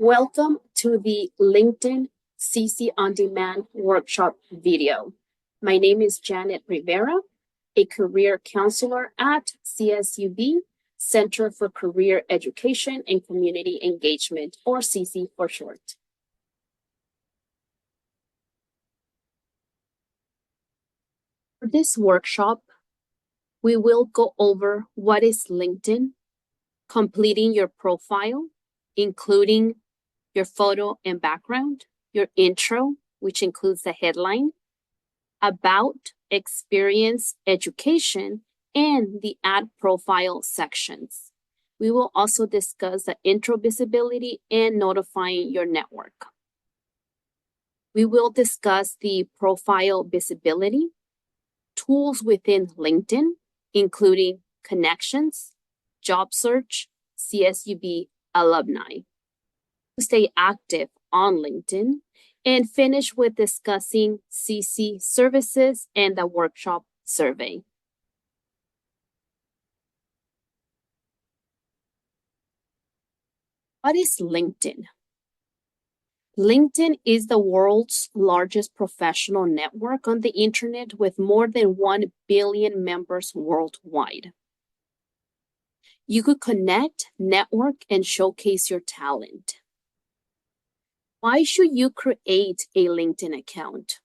Welcome to the LinkedIn CC On Demand workshop video. My name is Janet Rivera, a career counselor at CSUB, Center for Career Education and Community Engagement, or CC for short. For this workshop, we will go over what is LinkedIn, completing your profile, including your photo and background, your intro, which includes the headline, about, experience, education, and the add profile sections. We will also discuss the intro visibility and notifying your network. We will discuss the profile visibility, tools within LinkedIn, including connections, job search, CSUB alumni, to stay active on LinkedIn, and finish with discussing CC services and the workshop survey. What is LinkedIn? LinkedIn is the world's largest professional network on the internet with more than 1 billion members worldwide. You could connect, network, and showcase your talent. Why should you create a LinkedIn account?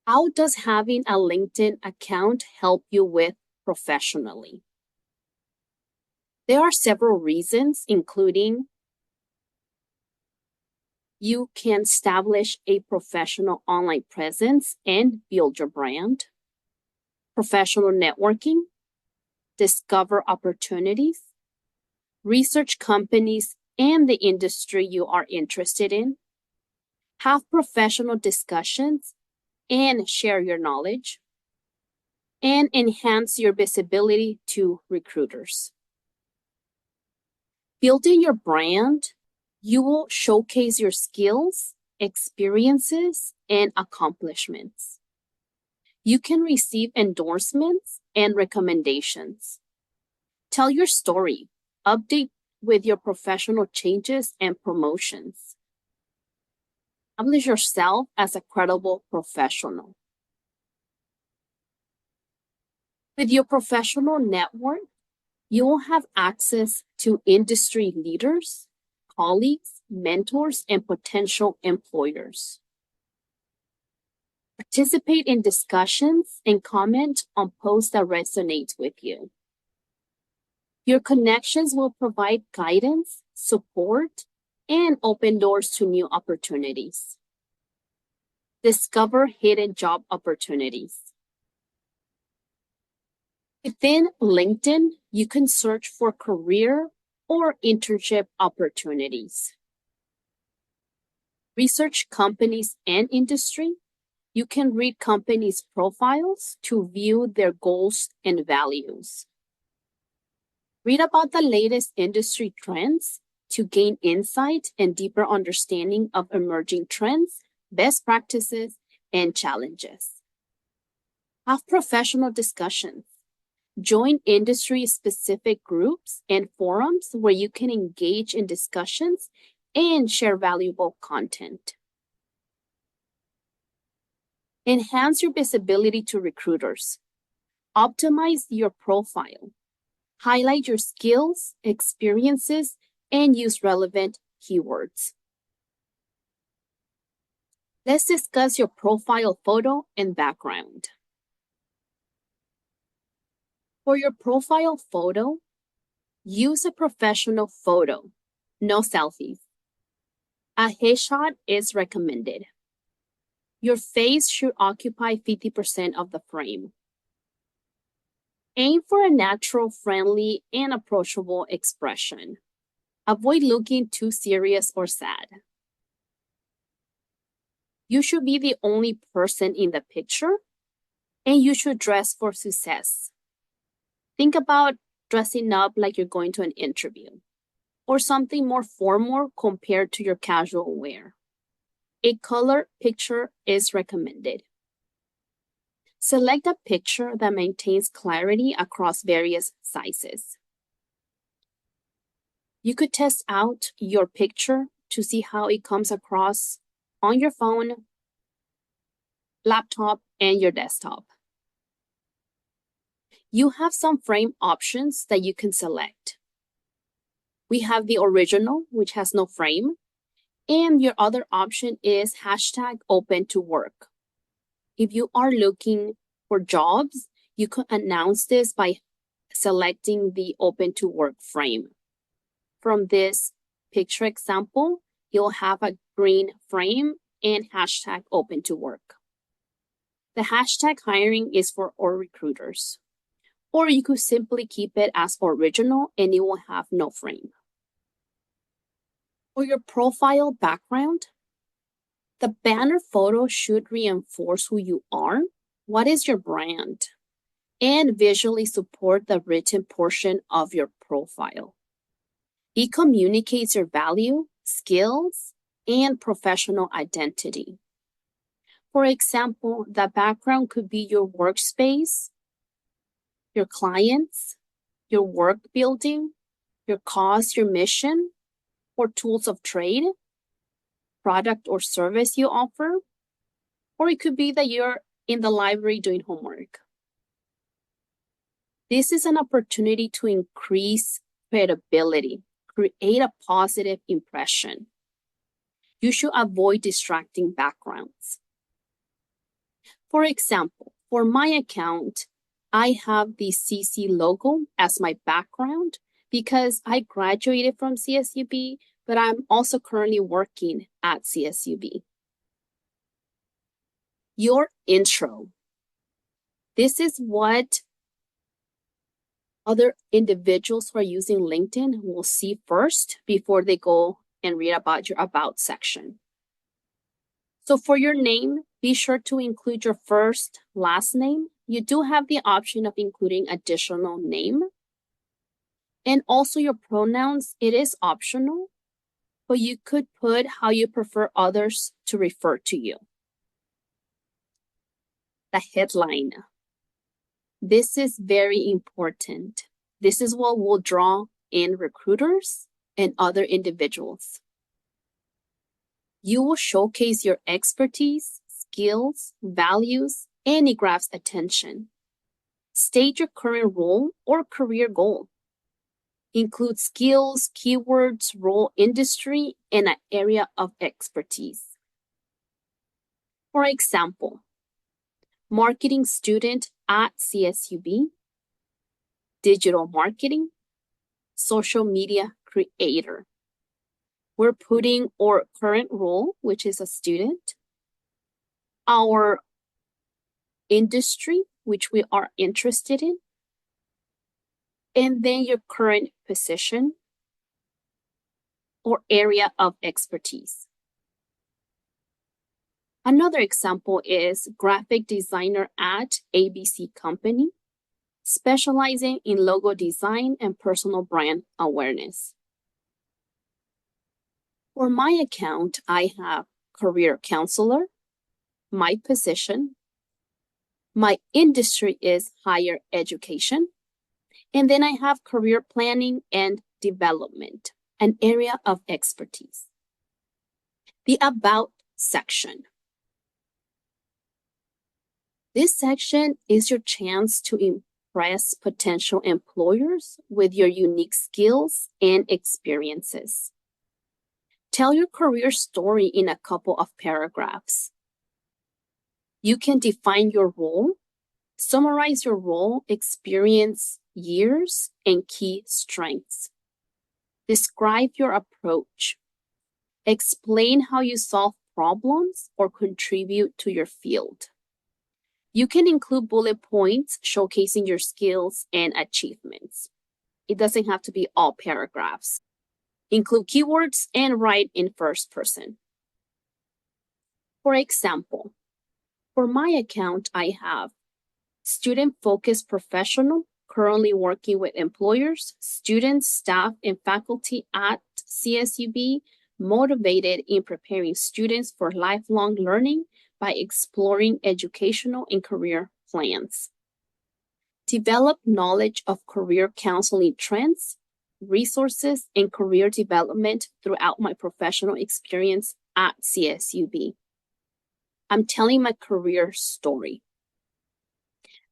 How does having a LinkedIn account help you with professionally? There are several reasons, including you can establish a professional online presence and build your brand, professional networking, discover opportunities, research companies and the industry you are interested in, have professional discussions and share your knowledge, and enhance your visibility to recruiters. Building your brand, you will showcase your skills, experiences, and accomplishments. You can receive endorsements and recommendations. Tell your story, update with your professional changes and promotions. Establish yourself as a credible professional. With your professional network, you will have access to industry leaders, colleagues, mentors, and potential employers. Participate in discussions and comment on posts that resonate with you. Your connections will provide guidance, support, and open doors to new opportunities. Discover hidden job opportunities. Within LinkedIn, you can search for career or internship opportunities. Research companies and industry. You can read companies' profiles to view their goals and values. Read about the latest industry trends to gain insight and deeper understanding of emerging trends, best practices, and challenges. Have professional discussions. Join industry-specific groups and forums where you can engage in discussions and share valuable content. Enhance your visibility to recruiters. Optimize your profile. Highlight your skills, experiences, and use relevant keywords. Let's discuss your profile photo and background. For your profile photo, use a professional photo, no selfies. A headshot is recommended. Your face should occupy 50% of the frame. Aim for a natural, friendly, and approachable expression. Avoid looking too serious or sad. You should be the only person in the picture, and you should dress for success. Think about dressing up like you're going to an interview, or something more formal compared to your casual wear. A color picture is recommended. Select a picture that maintains clarity across various sizes. You could test out your picture to see how it comes across on your phone, laptop, and your desktop. You have some frame options that you can select. We have the original, which has no frame, and your other option is hashtag open to work. If you are looking for jobs, you could announce this by selecting the open to work frame. From this picture example, you'll have a green frame and hashtag open to work. The hashtag hiring is for all recruiters. Or you could simply keep it as original and it will have no frame. For your profile background, the banner photo should reinforce who you are, what is your brand, and visually support the written portion of your profile. It communicates your value, skills, and professional identity. For example, the background could be your workspace, your clients, your work building, your cause, your mission, or tools of trade, product or service you offer, or it could be that you're in the library doing homework. This is an opportunity to increase credibility, create a positive impression. You should avoid distracting backgrounds. For example, for my account, I have the CC logo as my background because I graduated from CSUB, but I'm also currently working at CSUB. Your intro. This is what other individuals who are using LinkedIn will see first before they go and read about your About section. So for your name, be sure to include your first, last name. You do have the option of including additional name. And also your pronouns, it is optional, but you could put how you prefer others to refer to you. The headline. This is very important. This is what will draw in recruiters and other individuals. You will showcase your expertise, skills, values, and it grabs attention. State your current role or career goal. Include skills, keywords, role, industry, and an area of expertise. For example, marketing student at CSUB, digital marketing, social media creator. We're putting our current role, which is a student, our industry, which we are interested in, and then your current position or area of expertise. Another example is graphic designer at ABC Company, specializing in logo design and personal brand awareness. For my account, I have career counselor, my position, my industry is higher education, and then I have career planning and development, an area of expertise. The About section. This section is your chance to impress potential employers with your unique skills and experiences. Tell your career story in a couple of paragraphs. You can define your role, summarize your role, experience, years, and key strengths. Describe your approach. Explain how you solve problems or contribute to your field. You can include bullet points showcasing your skills and achievements. It doesn't have to be all paragraphs. Include keywords and write in first person. For example, for my account, I have student-focused professional, currently working with employers, students, staff, and faculty at CSUB, motivated in preparing students for lifelong learning by exploring educational and career plans. Develop knowledge of career counseling trends, resources and career development throughout my professional experience at CSUB. I'm telling my career story.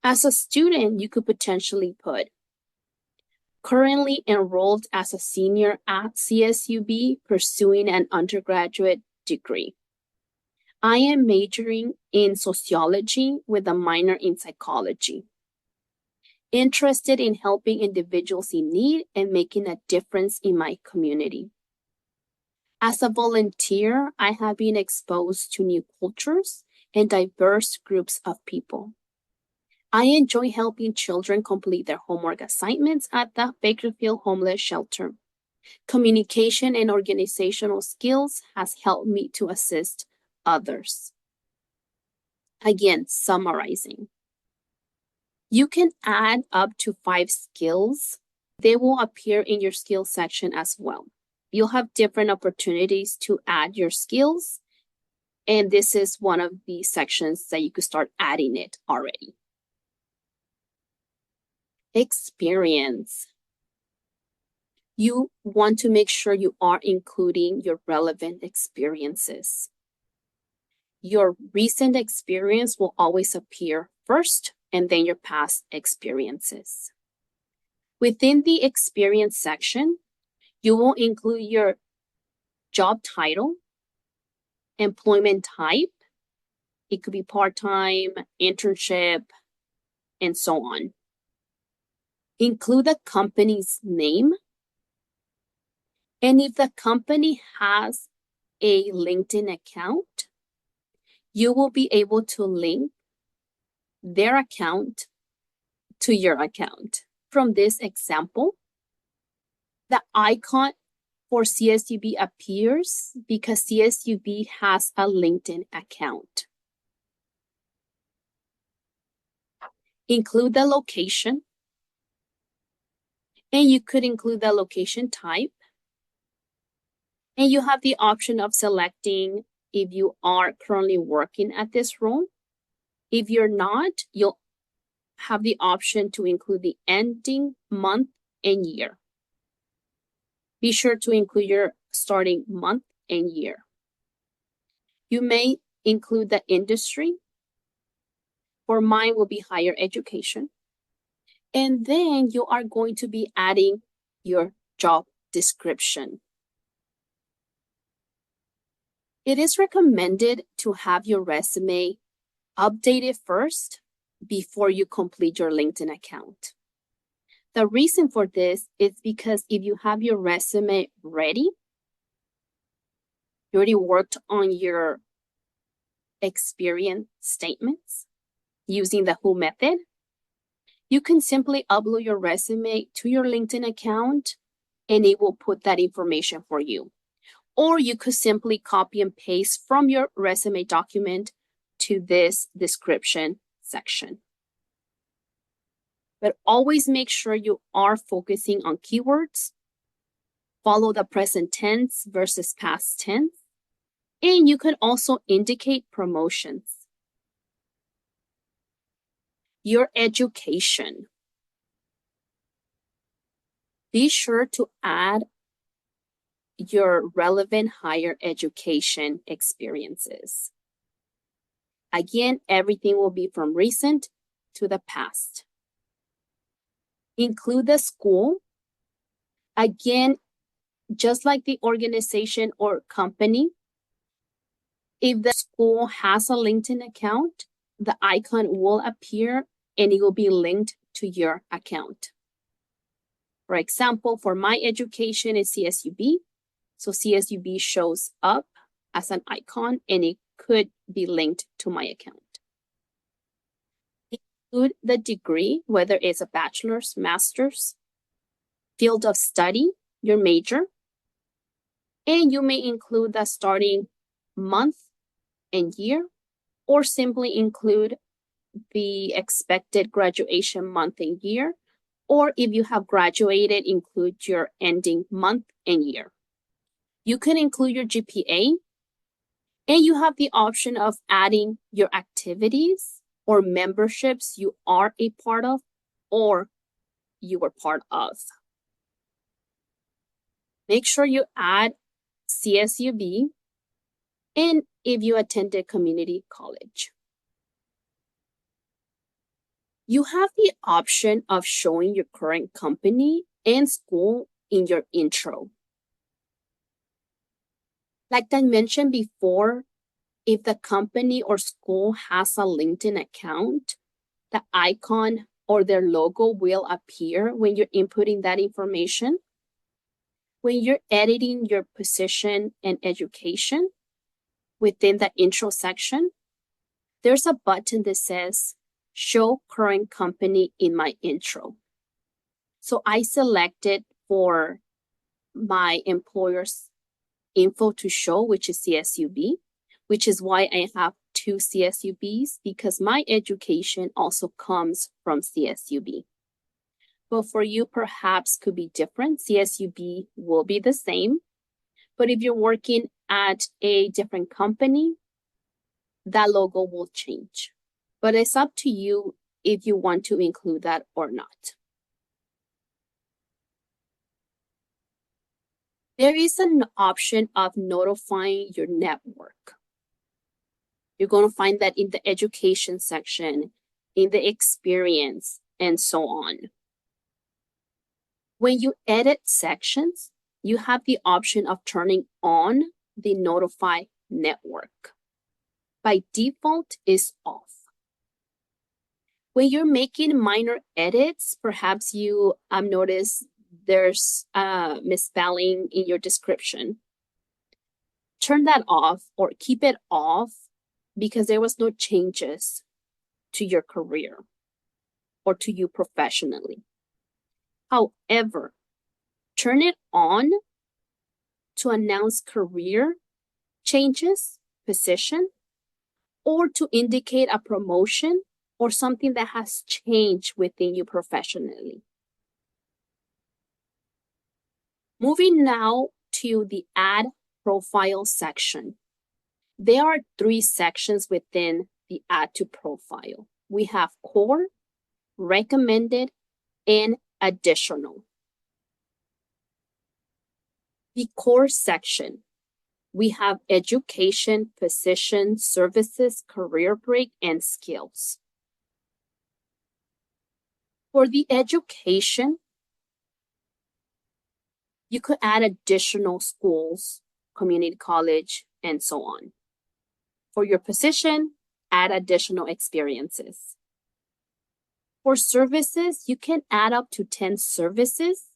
As a student, you could potentially put, currently enrolled as a senior at CSUB pursuing an undergraduate degree. I am majoring in sociology with a minor in psychology. Interested in helping individuals in need and making a difference in my community. As a volunteer, I have been exposed to new cultures and diverse groups of people. I enjoy helping children complete their homework assignments at the Bakersfield Homeless Shelter. Communication and organizational skills has helped me to assist others. Again, summarizing. You can add up to 5 skills. They will appear in your skills section as well. You'll have different opportunities to add your skills, and this is one of the sections that you could start adding it already. Experience. You want to make sure you are including your relevant experiences. Your recent experience will always appear first, and then your past experiences. Within the experience section, you will include your job title, employment type. It could be part-time, internship, and so on. Include the company's name. And if the company has a LinkedIn account, you will be able to link their account to your account. From this example, the icon for CSUB appears because CSUB has a LinkedIn account. Include the location, and you could include the location type. And you have the option of selecting if you are currently working at this role. If you're not, you'll have the option to include the ending month and year. Be sure to include your starting month and year. You may include the industry. For mine will be higher education. And then you are going to be adding your job description. It is recommended to have your resume updated first before you complete your LinkedIn account. The reason for this is because if you have your resume ready, you already worked on your experience statements using the Who method, you can simply upload your resume to your LinkedIn account and it will put that information for you. Or you could simply copy and paste from your resume document to this description section. But always make sure you are focusing on keywords. Follow the present tense versus past tense. And you can also indicate promotions. Your education. Be sure to add your relevant higher education experiences. Again, everything will be from recent to the past. Include the school. Again, just like the organization or company, if the school has a LinkedIn account, the icon will appear and it will be linked to your account. For example, for my education is CSUB. So CSUB shows up as an icon and it could be linked to my account. Include the degree, whether it's a bachelor's, master's, field of study, your major, and you may include the starting month and year, or simply include the expected graduation month and year, or if you have graduated, include your ending month and year. You can include your GPA, and you have the option of adding your activities or memberships you are a part of or you were part of. Make sure you add CSUB and if you attended community college. You have the option of showing your current company and school in your intro. Like I mentioned before, if the company or school has a LinkedIn account, the icon or their logo will appear when you're inputting that information. When you're editing your position and education within the intro section, there's a button that says Show Current Company in my intro. So I selected for my employer's info to show, which is CSUB, which is why I have 2 CSUBs, because my education also comes from CSUB. But for you, perhaps could be different. CSUB will be the same. But if you're working at a different company, that logo will change. But it's up to you if you want to include that or not. There is an option of notifying your network. You're going to find that in the education section, in the experience, and so on. When you edit sections, you have the option of turning on the notify network. By default, it's off. When you're making minor edits, perhaps you notice there's misspelling in your description. Turn that off or keep it off because there was no changes to your career or to you professionally. However, turn it on to announce career changes, position, or to indicate a promotion or something that has changed within you professionally. Moving now to the Add Profile section. There are 3 sections within the Add to Profile. We have Core, Recommended, and Additional. The Core section, we have Education, Position, Services, Career Break, and Skills. For the education, you could add additional schools, community college, and so on. For your position, add additional experiences. For services, you can add up to 10 services,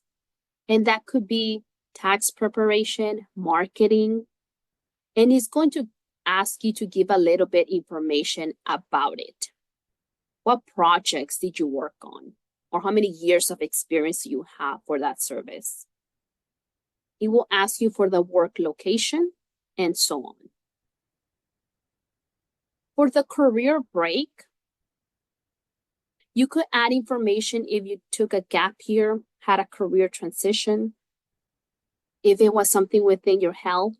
and that could be tax preparation, marketing, and it's going to ask you to give a little bit information about it. What projects did you work on? Or how many years of experience you have for that service? It will ask you for the work location and so on. For the career break, you could add information if you took a gap year, had a career transition, if it was something within your health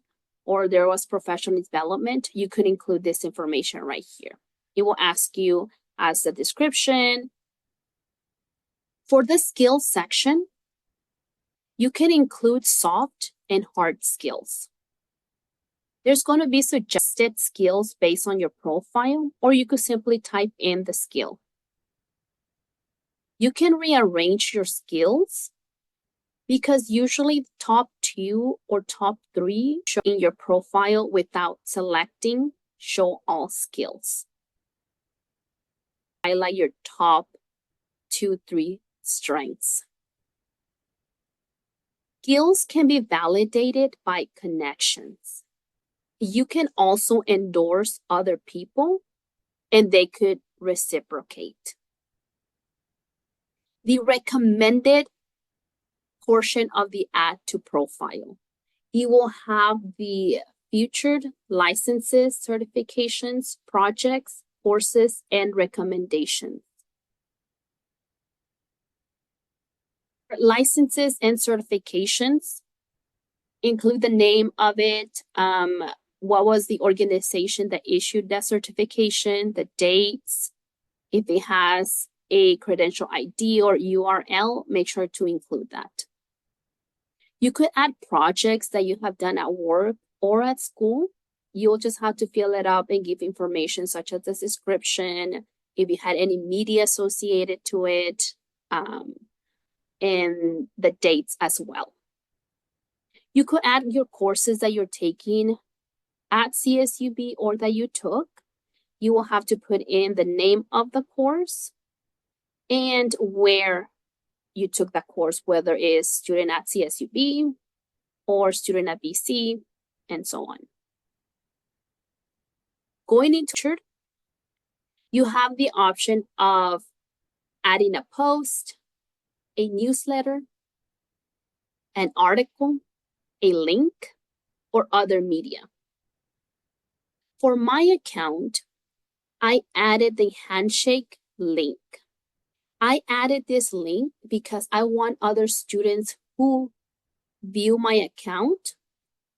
or there was professional development, you could include this information right here. It will ask you as the description. For the skills section, you can include soft and hard skills. There's going to be suggested skills based on your profile, or you could simply type in the skill. You can rearrange your skills because usually top 2 or top 3 show in your profile without selecting show all skills. Highlight your top 2, 3 strengths. Skills can be validated by connections. You can also endorse other people and they could reciprocate. The recommended portion of the Add to Profile. You will have the featured licenses, certifications, projects, courses, and recommendations. Licenses and certifications include the name of it, what was the organization that issued that certification, the dates, if it has a credential ID or URL, make sure to include that. You could add projects that you have done at work or at school. You'll just have to fill it up and give information such as the description, if you had any media associated to it, and the dates as well. You could add your courses that you're taking at CSUB or that you took. You will have to put in the name of the course and where you took that course, whether it's student at CSUB or student at BC, and so on. Going into, you have the option of adding a post, a newsletter, an article, a link, or other media. For my account, I added the Handshake link. I added this link because I want other students who view my account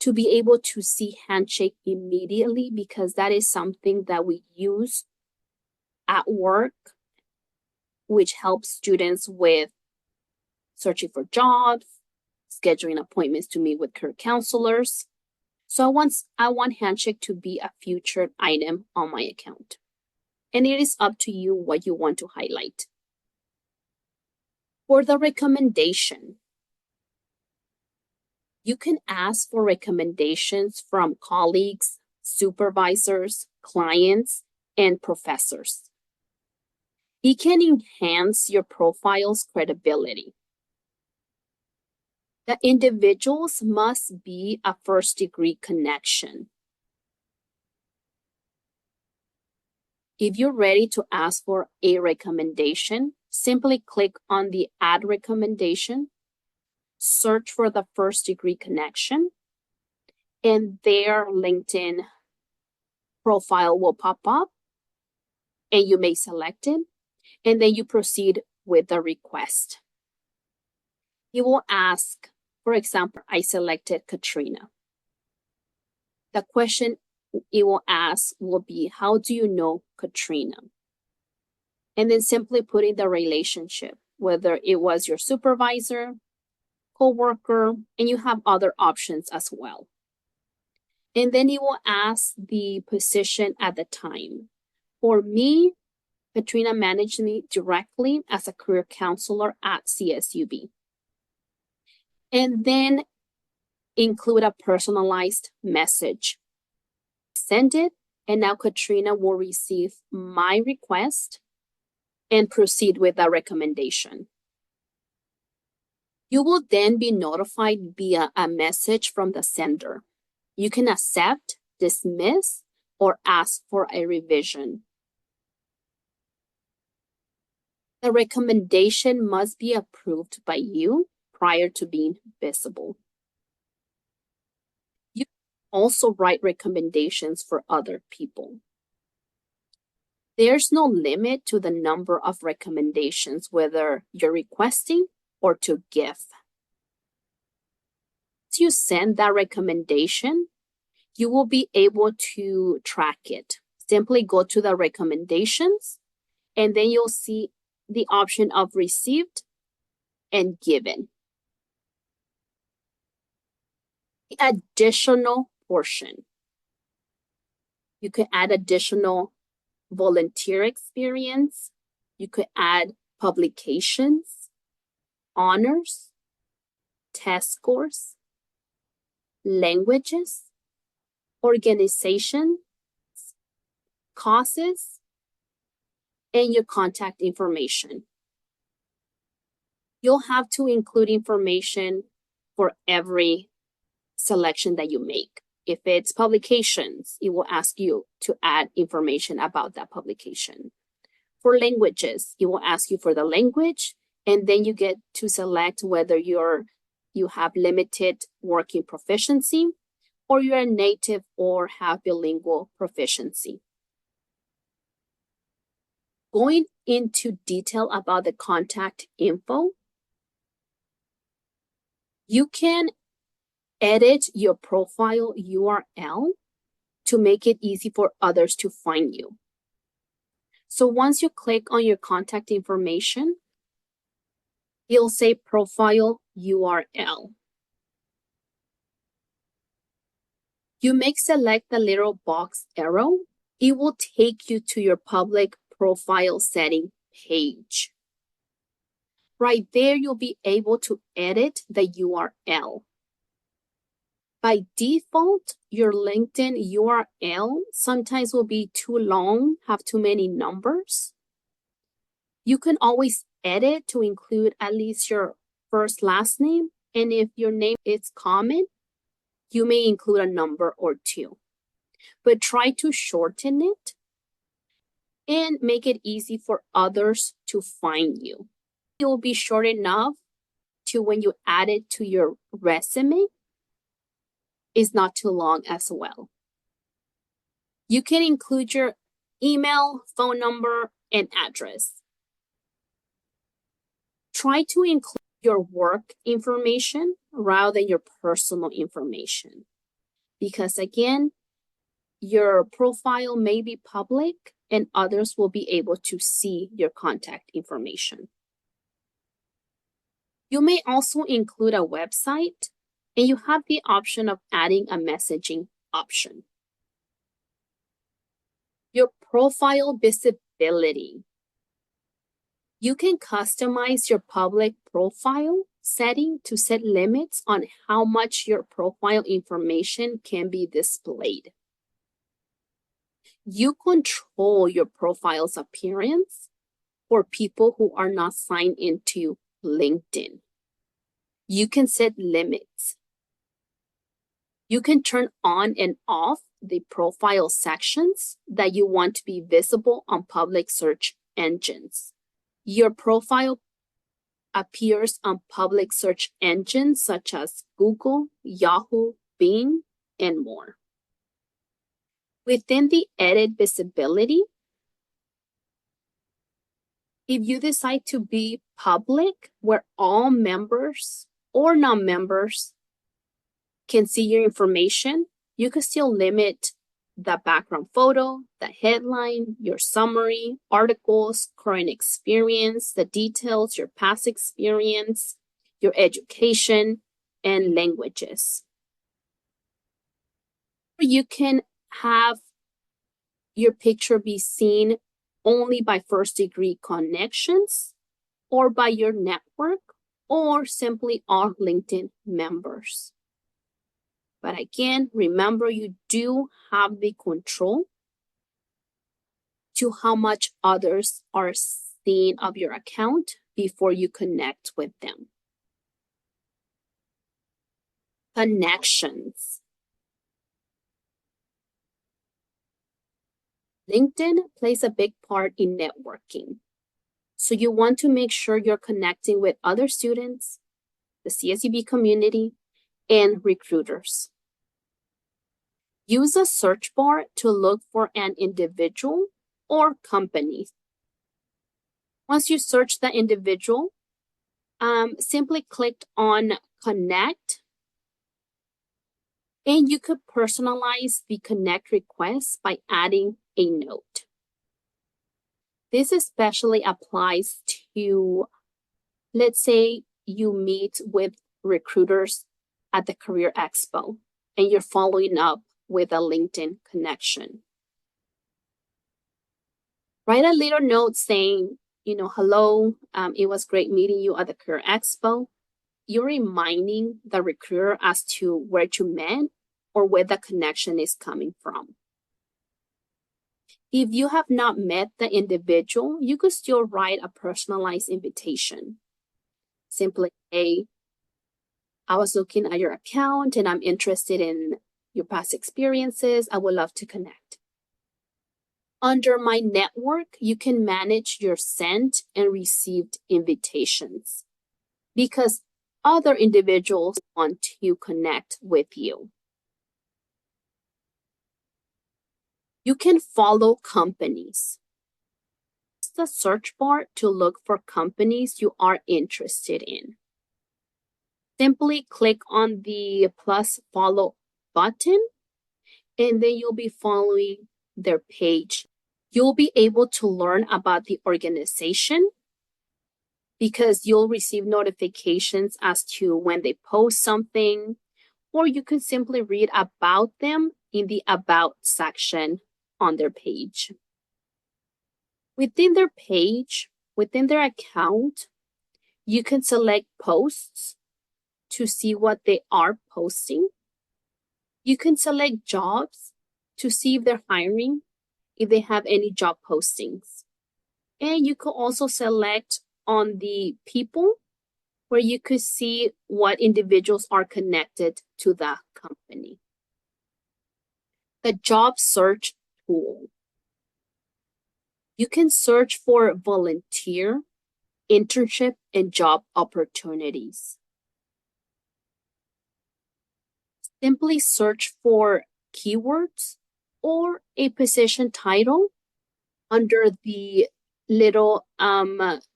to be able to see Handshake immediately, because that is something that we use at work, which helps students with searching for jobs, scheduling appointments to meet with career counselors. So I want Handshake to be a featured item on my account. And it is up to you what you want to highlight. For the recommendation, you can ask for recommendations from colleagues, supervisors, clients, and professors. It can enhance your profile's credibility. The individuals must be a first-degree connection. If you're ready to ask for a recommendation, simply click on the Add Recommendation, search for the first-degree connection, and their LinkedIn profile will pop up, and you may select it, and then you proceed with the request. You will ask, for example, I selected Katrina. The question it will ask will be, how do you know Katrina? And then simply put in the relationship, whether it was your supervisor, coworker, and you have other options as well. And then it will ask the position at the time. For me, Katrina managed me directly as a career counselor at CSUB. And then include a personalized message. Send it, and now Katrina will receive my request and proceed with the recommendation. You will then be notified via a message from the sender. You can accept, dismiss, or ask for a revision. The recommendation must be approved by you prior to being visible. You can also write recommendations for other people. There's no limit to the number of recommendations, whether you're requesting or to give. Once you send that recommendation, you will be able to track it. Simply go to the recommendations, and then you'll see the option of received and given. The additional portion. You could add additional volunteer experience. You could add publications, honors, test scores, languages, organizations, causes, and your contact information. You'll have to include information for every selection that you make. If it's publications, it will ask you to add information about that publication. For languages, it will ask you for the language, and then you get to select whether you have limited working proficiency, or you're a native or have bilingual proficiency. Going into detail about the contact info, you can edit your profile URL to make it easy for others to find you. So once you click on your contact information, it'll say profile URL. You may select the little box arrow. It will take you to your public profile setting page. Right there, you'll be able to edit the URL. By default, your LinkedIn URL sometimes will be too long, have too many numbers. You can always edit to include at least your first last name, and if your name is common, you may include a number or two. But try to shorten it and make it easy for others to find you. It will be short enough to when you add it to your resume, is not too long as well. You can include your email, phone number, and address. Try to include your work information rather than your personal information. Because again, your profile may be public and others will be able to see your contact information. You may also include a website, and you have the option of adding a messaging option. Your profile visibility. You can customize your public profile setting to set limits on how much your profile information can be displayed. You control your profile's appearance for people who are not signed into LinkedIn. You can set limits. You can turn on and off the profile sections that you want to be visible on public search engines. Your profile appears on public search engines such as Google, Yahoo, Bing, and more. Within the edit visibility, if you decide to be public, where all members or non-members can see your information, you can still limit the background photo, the headline, your summary, articles, current experience, the details, your past experience, your education, and languages. You can have your picture be seen only by first-degree connections or by your network or simply all LinkedIn members. But again, remember, you do have the control to how much others are seeing of your account before you connect with them. Connections. LinkedIn plays a big part in networking. So you want to make sure you're connecting with other students, the CSUB community, and recruiters. Use a search bar to look for an individual or company. Once you search the individual, simply click on Connect, and you could personalize the connect request by adding a note. This especially applies to, let's say you meet with recruiters at the Career Expo and you're following up with a LinkedIn connection. Write a little note saying, hello, it was great meeting you at the Career Expo. You're reminding the recruiter as to where you met or where the connection is coming from. If you have not met the individual, you could still write a personalized invitation. Simply, hey, I was looking at your account and I'm interested in your past experiences. I would love to connect. Under My Network, you can manage your sent and received invitations because other individuals want to connect with you. You can follow companies. Use the search bar to look for companies you are interested in. Simply click on the plus follow button, and then you'll be following their page. You'll be able to learn about the organization because you'll receive notifications as to when they post something or you can simply read about them in the About section on their page. Within their page, within their account, you can select posts to see what they are posting. You can select jobs to see if they're hiring, if they have any job postings. And you could also select on the people where you could see what individuals are connected to the company. The job search tool. You can search for volunteer, internship, and job opportunities. Simply search for keywords or a position title under the little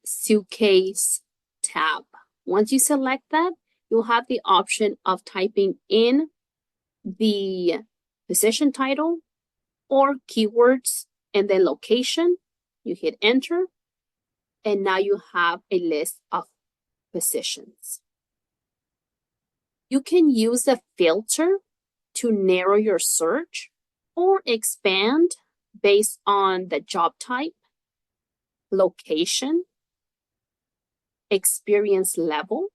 suitcase tab. Once you select that, you'll have the option of typing in the position title or keywords and then location. You hit enter, and now you have a list of positions. You can use the filter to narrow your search or expand based on the job type, location, experience level,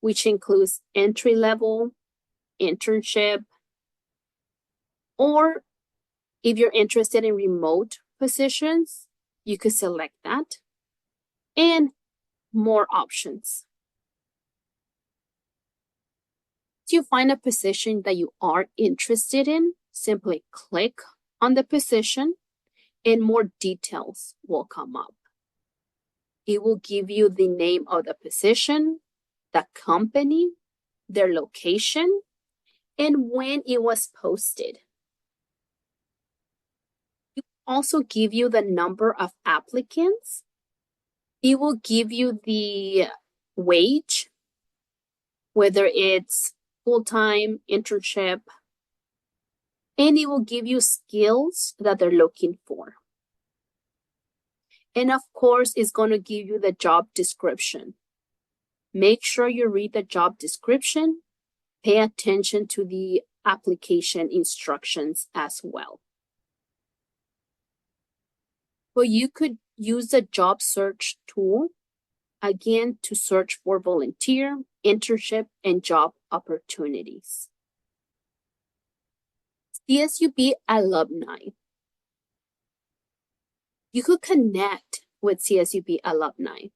which includes entry level, internship, or if you're interested in remote positions, you could select that, and more options. If you find a position that you are interested in, simply click on the position and more details will come up. It will give you the name of the position, the company, their location, and when it was posted. It will also give you the number of applicants. It will give you the wage, whether it's full-time, internship, and it will give you skills that they're looking for. And of course, it's going to give you the job description. Make sure you read the job description. Pay attention to the application instructions as well. But you could use the job search tool, again, to search for volunteer, internship, and job opportunities. CSUB alumni. You could connect with CSUB alumni.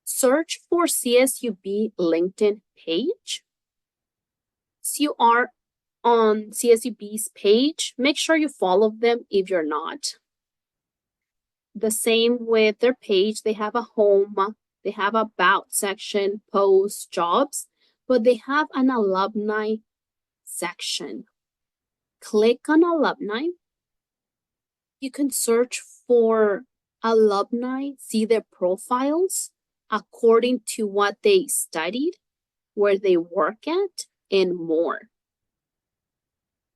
Search for CSUB LinkedIn page. If you are on CSUB's page, make sure you follow them if you're not. The same with their page. They have a home, they have about section, posts, jobs, but they have an alumni section. Click on alumni. You can search for alumni, see their profiles according to what they studied, where they work at, and more.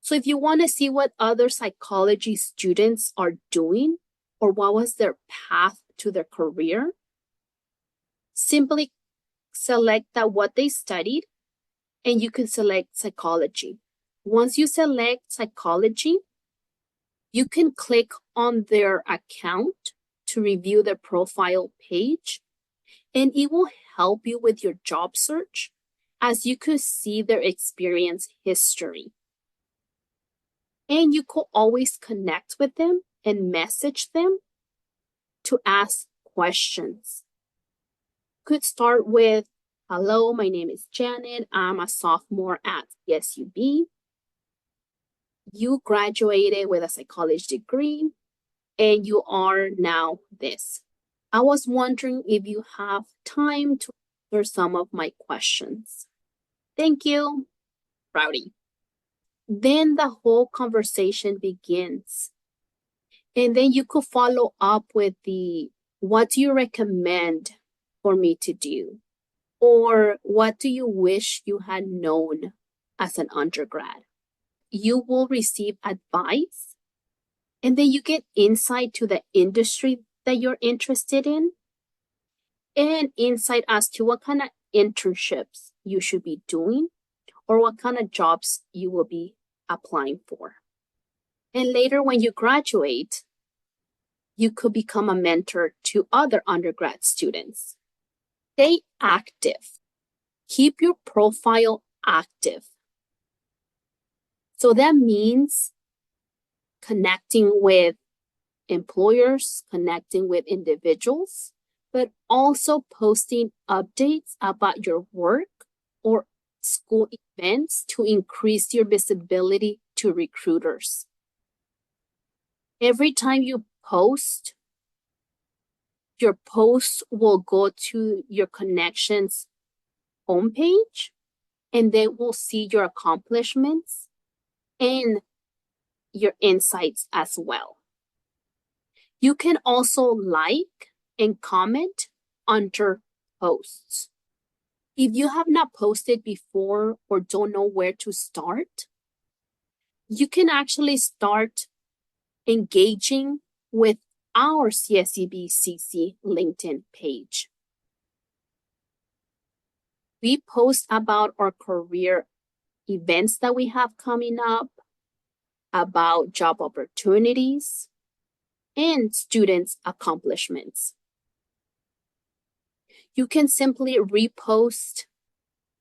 So if you want to see what other psychology students are doing or what was their path to their career, simply select that what they studied and you can select psychology. Once you select psychology, you can click on their account to review their profile page, and it will help you with your job search as you could see their experience history. And you could always connect with them and message them to ask questions. Could start with, hello, my name is Janet. I'm a sophomore at CSUB. You graduated with a psychology degree and you are now this. I was wondering if you have time to answer some of my questions. Thank you, Rowdy. Then the whole conversation begins. And then you could follow up with what do you recommend for me to do? Or what do you wish you had known as an undergrad? You will receive advice, and then you get insight to the industry that you're interested in, and insight as to what kind of internships you should be doing, or what kind of jobs you will be applying for. And later, when you graduate, you could become a mentor to other undergrad students. Stay active. Keep your profile active. So that means connecting with employers, connecting with individuals, but also posting updates about your work or school events to increase your visibility to recruiters. Every time you post, your posts will go to your connections homepage, and they will see your accomplishments and your insights as well. You can also like and comment under posts. If you have not posted before or don't know where to start, you can actually start engaging with our CSEB CC LinkedIn page. We post about our career events that we have coming up, about job opportunities, and students' accomplishments. You can simply repost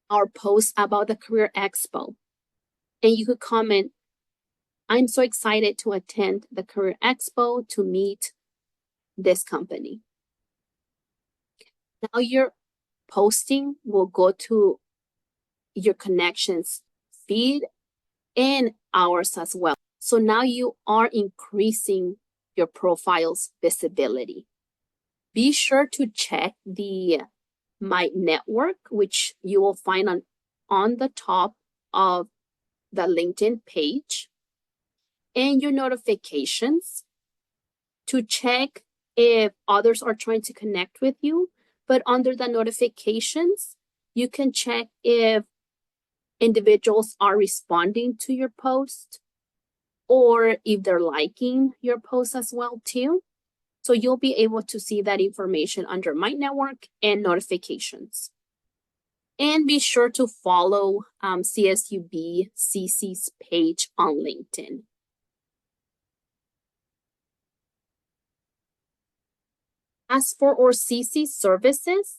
our post about the Career Expo, and you could comment, I'm so excited to attend the Career Expo to meet this company. Now your posting will go to your connections feed and ours as well. So now you are increasing your profile's visibility. Be sure to check the My Network, which you will find on the top of the LinkedIn page, and your notifications to check if others are trying to connect with you. But under the notifications, you can check if individuals are responding to your post or if they're liking your post as well too. So you'll be able to see that information under My Network and notifications. And be sure to follow CSUB CC's page on LinkedIn. As for our CC services,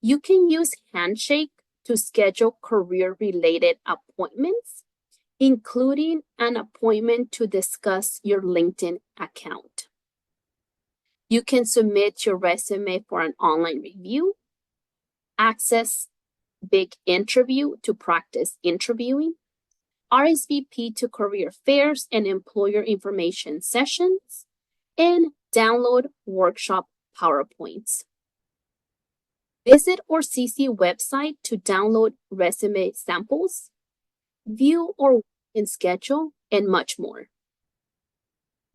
you can use Handshake to schedule career-related appointments, including an appointment to discuss your LinkedIn account. You can submit your resume for an online review, access Big Interview to practice interviewing, RSVP to career fairs and employer information sessions, and download workshop PowerPoints. Visit our CC website to download resume samples, view our work schedule, and much more.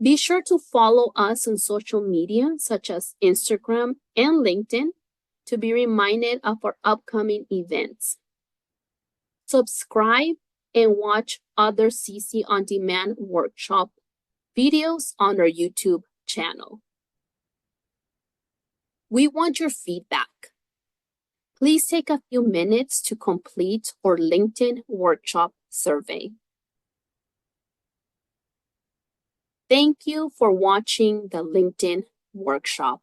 Be sure to follow us on social media such as Instagram and LinkedIn to be reminded of our upcoming events. Subscribe and watch other CC On Demand workshop videos on our YouTube channel. We want your feedback. Please take a few minutes to complete our LinkedIn workshop survey. Thank you for watching the LinkedIn workshop.